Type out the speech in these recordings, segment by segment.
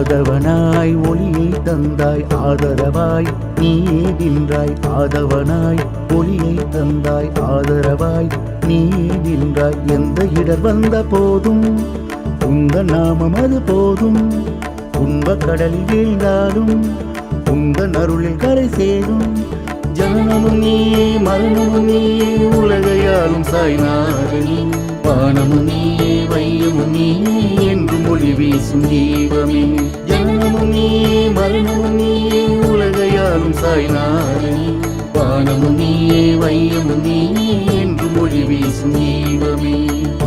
ஆதவனாய் ஒளியை தந்தாய் ஆதரவாய் நீயே நின்றாய் ஆதவனாய் ஒளியை தந்தாய் ஆதரவாய் நீயே நின்றாய் எந்த இடர் வந்த போதும் உங்கள் நாமம் அது போதும் துன்பக் கடலில் வீழ்ந்தாலும் உங்கள் அருளில் கரை சேரும் ஜனனமும் நீயே மரணமும் நீயே உலகையாலும் சாய்நாதனே வானமும் நீயே வையமும் நீயே என்று மொழி வீசும் தீபமே ஜனனமும் நீயே மரணமும் நீயே உலகையாலும் சாய்நாதனே வானமும் நீயே வையமும் நீயே என்று மொழி வீசும் தீபமே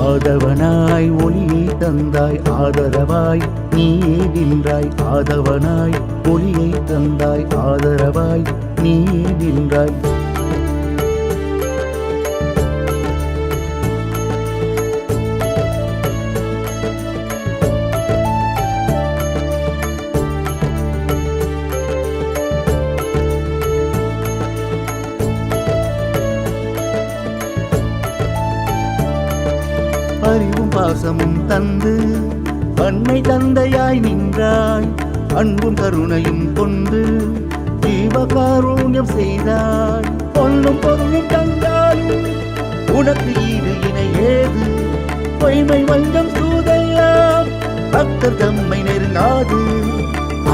ஆதவனாய் ஒளியை தந்தாய் ஆதரவாய் நீயே நின்றாய் ஆதவனாய் ஒளியை தந்தாய் ஆதரவாய் நீயே நின்றாய் அறிவும் பாசமும் தந்து அன்னை தந்தையாய் நின்றாய் அன்பும் கருணையும் கொண்டு ஜீவகாருண்யம் செய்தாய் பொன்னும் பொருளும் தந்தாயும் உனக்கு ஈடு இணை ஏது பொய்மை வஞ்சம் சூதையாம் பக்தர் தம்மை நெருங்காது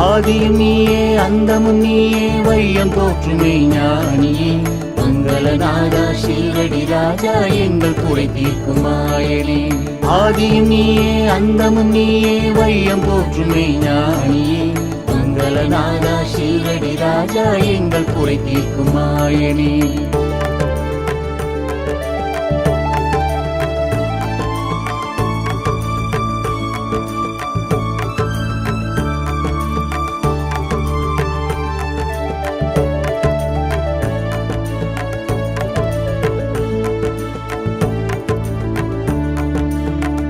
ஆதியும் நீயே அந்தமும் நீயே வையம் போற்றுமே ஞானியே மங்களநாதா ஷீரடி ராஜா எங்கள் குறை தீர்க்கும் மாயனே ஆதியும் நீயே அந்தமும் நீயே வையம் போற்றுமே ஞானியே மங்களநாதா ஷீரடி ராஜா எங்கள் குறை தீர்க்கும் மாயனே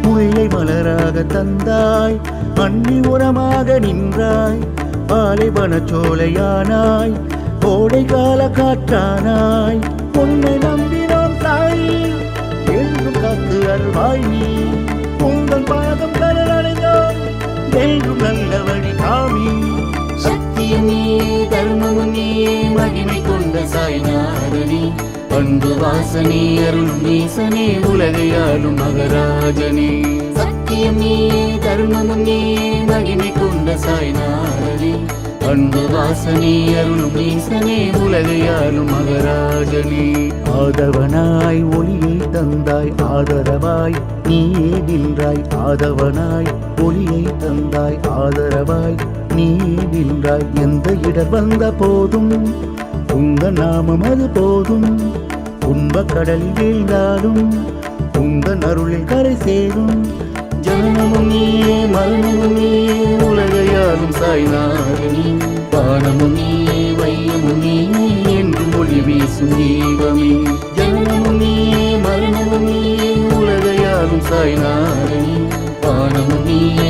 முல்லை மலராக தந்தாய் மண்ணி உரமாக நின்றாய் பாலைவனச்சோலையானாய் கோடை கால காற்றானாய் உன்னை நம்பினோம் தாய் என்றும் காத்து அருள்வாய் நீ உங்கள் பாதம் கடலடைந்தோம் என்றும் நல்ல வழி காமி சக்தியும் நீயே தர்மமும் நீயே மகிமை கொண்ட சாய்நாதனே அன்பு வாசனே அருளும் நீசனே உலகையாளும் மகராஜனே சத்தியம் நீயே தர்மமும் நீயே மகிமை கொண்ட சாய்நாதனே அன்பு வாசனே அருளும் நீசனே உலகையாளும் மகராஜனே ஆதவனாய் ஒளியை தந்தாய் ஆதரவாய் நீயே நின்றாய் ஆதவனாய் ஒளியை தந்தாய் ஆதரவாய் நீயே நின்றாய் எந்த இடர் வந்த போதும் உங்கள் நாமம் அது போதும் துன்பக் கடலில் வீழ்ந்தாலும் உங்கள் அருளில் கரை சேரும் ஜனனமும் நீயே மரணமும் நீயே உலகையாலும் சாய்நாதனே வானமும் நீயே வையமும் நீயே என்று மொழி வீசும் தீபமே ஜனனமும் நீயே மரணமும் நீயே உலகையாலும் சாய்நாதனே வானமும் நீயே